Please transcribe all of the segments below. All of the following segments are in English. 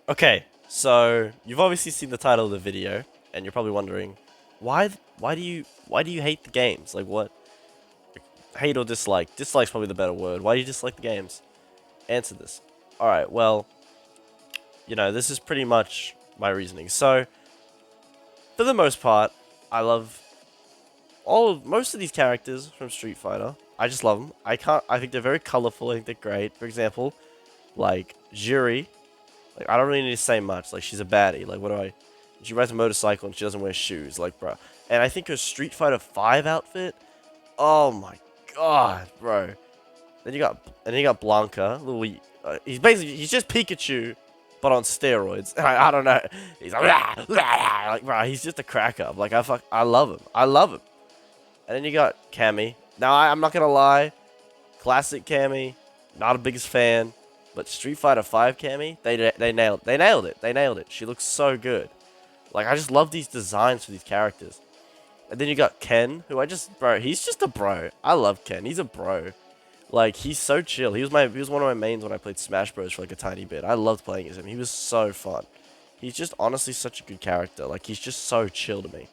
Okay, so you've obviously seen the title of the video, and you're probably wondering, why do you hate the games? Like what? Hate or dislike? Dislike's probably the better word. Why do you dislike the games? Answer this. All right. Well, this is pretty much my reasoning. So, for the most part, I love most of these characters from Street Fighter. I just love them. I think they're very colorful. I think they're great. For example, like Juri. Like, I don't really need to say much. Like, she's a baddie. Like, what do I... She rides a motorcycle and she doesn't wear shoes. Like, bro. And I think her Street Fighter 5 outfit... Oh, my God, bro. Then you got Blanca. He's just Pikachu, but on steroids. I don't know. He's like, bro, he's just a crack up. Like, I love him. I love him. And then you got Cammy. Now, I'm not going to lie. Classic Cammy. Not a biggest fan. But Street Fighter 5 Cammy, they nailed it. They nailed it. She looks so good. Like, I just love these designs for these characters. And then you got Ken, who bro, he's just a bro. I love Ken. He's a bro. Like, he's so chill. He was one of my mains when I played Smash Bros for like a tiny bit. I loved playing as him. He was so fun. He's just honestly such a good character. Like, he's just so chill to me.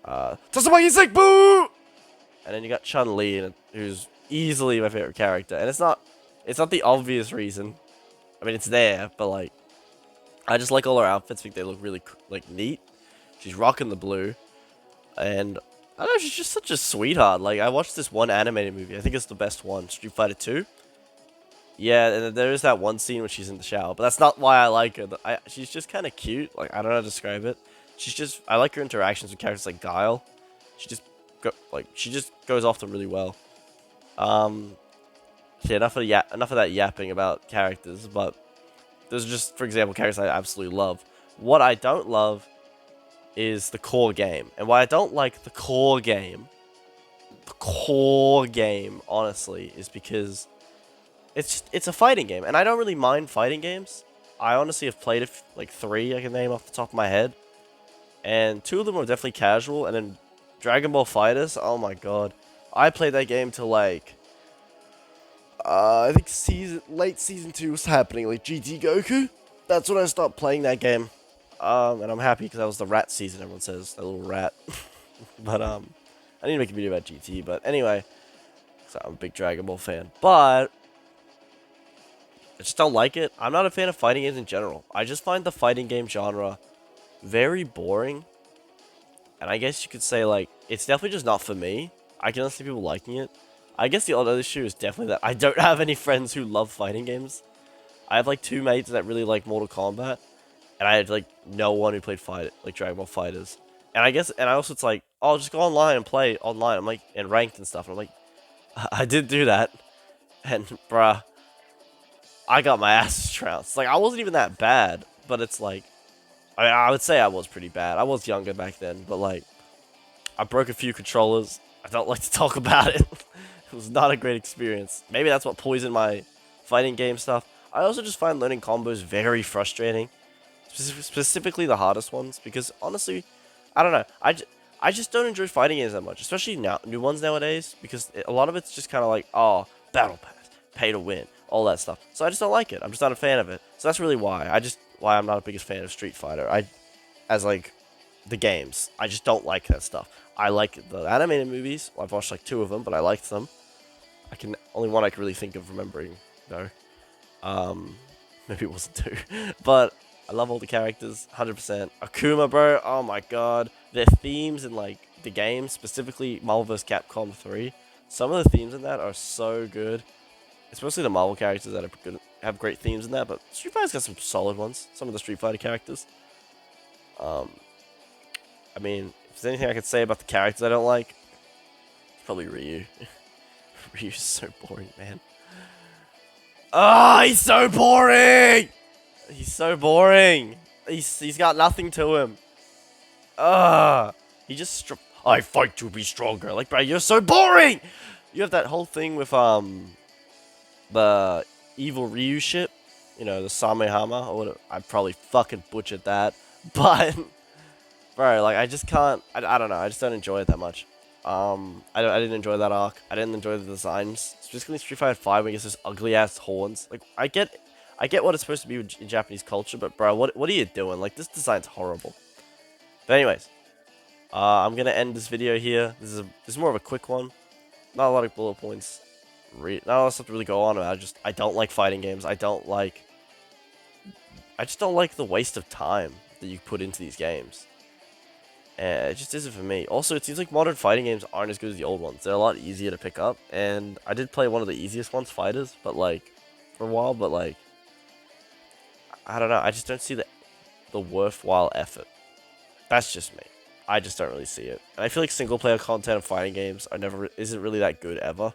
Tatsumaki Sick Boo! And then you got Chun Li, who's easily my favorite character. And it's not the obvious reason. I mean, it's there, but like, I just like all her outfits. I think they look really like neat. She's rocking the blue, and I don't know. She's just such a sweetheart. Like, I watched this one animated movie. I think it's the best one, Street Fighter 2. Yeah, and there is that one scene when she's in the shower, but that's not why I like her. She's just kind of cute. Like, I don't know how to describe it. I like her interactions with characters like Guile. She just goes off them really well. Yeah, enough of that yapping about characters, but there's just, for example, characters I absolutely love. What I don't love is the core game. And why I don't like the core game, honestly, is because it's a fighting game. And I don't really mind fighting games. I honestly have played like 3 I can name off the top of my head. And 2 of them are definitely casual. And then Dragon Ball Fighters, oh my god. I played that game till like... I think late season 2 was happening, like GT Goku. That's when I stopped playing that game. And I'm happy because that was the rat season, everyone says. That little rat. But, I need to make a video about GT, but anyway. So I'm a big Dragon Ball fan. But, I just don't like it. I'm not a fan of fighting games in general. I just find the fighting game genre very boring. And I guess you could say, like, it's definitely just not for me. I can understand people liking it. I guess the other issue is definitely that I don't have any friends who love fighting games. I have like 2 mates that really like Mortal Kombat, and I had like no one who played Dragon Ball Fighters. And I also it's like, oh, just go online and play online. I'm like, and ranked and stuff. And I'm like, I did do that, and bruh, I got my ass trounced. Like, I wasn't even that bad, but it's like, I would say I was pretty bad. I was younger back then, but like, I broke a few controllers. I don't like to talk about it. It was not a great experience. Maybe that's what poisoned my fighting game stuff. I also just find learning combos very frustrating. Specifically the hardest ones. Because honestly, I don't know. I just don't enjoy fighting games that much. Especially now, new ones nowadays. Because a lot of it's just kind of like, oh, battle pass, pay to win, all that stuff. So I just don't like it. I'm just not a fan of it. So that's really why. Why I'm not a biggest fan of Street Fighter. As like, the games. I just don't like that stuff. I like the animated movies. Well, I've watched like 2 of them, but I liked them. Only one I can really think of remembering though. Maybe it wasn't 2, but I love all the characters, 100%. Akuma, bro, oh my god, their themes in like the game, specifically Marvel vs. Capcom 3. Some of the themes in that are so good, especially the Marvel characters that have great themes in that. But Street Fighter's got some solid ones. Some of the Street Fighter characters. I mean, if there's anything I could say about the characters I don't like, it's probably Ryu. Ryu's so boring, man. Oh, he's so boring! He's so boring. He's got nothing to him. He just I fight to be stronger. Like, bro, you're so boring! You have that whole thing with, the evil Ryu shit. You know, the Samehama, or whatever. I probably fucking butchered that. But, bro, like, I just can't, I don't know, I just don't enjoy it that much. I didn't enjoy that arc. I didn't enjoy the designs. Specifically Street Fighter 5 when he gets those ugly ass horns. Like, I get I get what it's supposed to be in Japanese culture, but bro, what are you doing? Like, this design's horrible. But anyways, I'm gonna end this video here. This is more of a quick one. Not a lot of bullet points. Not a lot of stuff to really go on about. I don't like fighting games. I just don't like the waste of time that you put into these games. And it just isn't for me. Also, it seems like modern fighting games aren't as good as the old ones. They're a lot easier to pick up. And I did play one of the easiest ones, Fighters, but like, for a while, but like, I don't know. I just don't see the worthwhile effort. That's just me. I just don't really see it. And I feel like single player content of fighting games isn't really that good ever.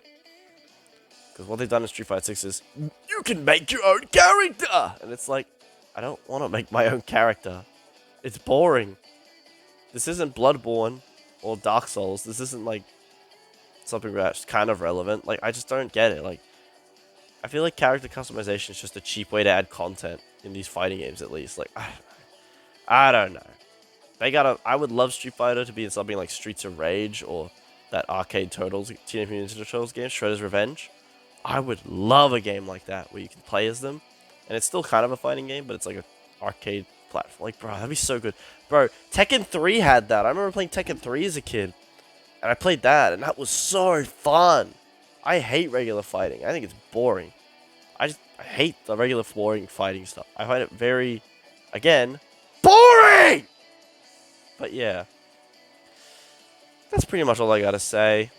Because what they've done in Street Fighter 6 is, you can make your own character! And it's like, I don't want to make my own character. It's boring. This isn't Bloodborne or Dark Souls. This isn't like something that's kind of relevant. Like, I just don't get it. Like, I feel like character customization is just a cheap way to add content in these fighting games, at least. Like, I don't know. I would love Street Fighter to be in something like Streets of Rage or that arcade Teenage Mutant Ninja Turtles game, Shredder's Revenge. I would love a game like that where you can play as them. And it's still kind of a fighting game, but it's like an arcade platform. Like, bro, that'd be so good. Bro, Tekken 3 had that. I remember playing Tekken 3 as a kid. And I played that, and that was so fun. I hate regular fighting. I think it's boring. I hate the regular boring fighting stuff. I find it very, again, boring! But yeah. That's pretty much all I gotta say.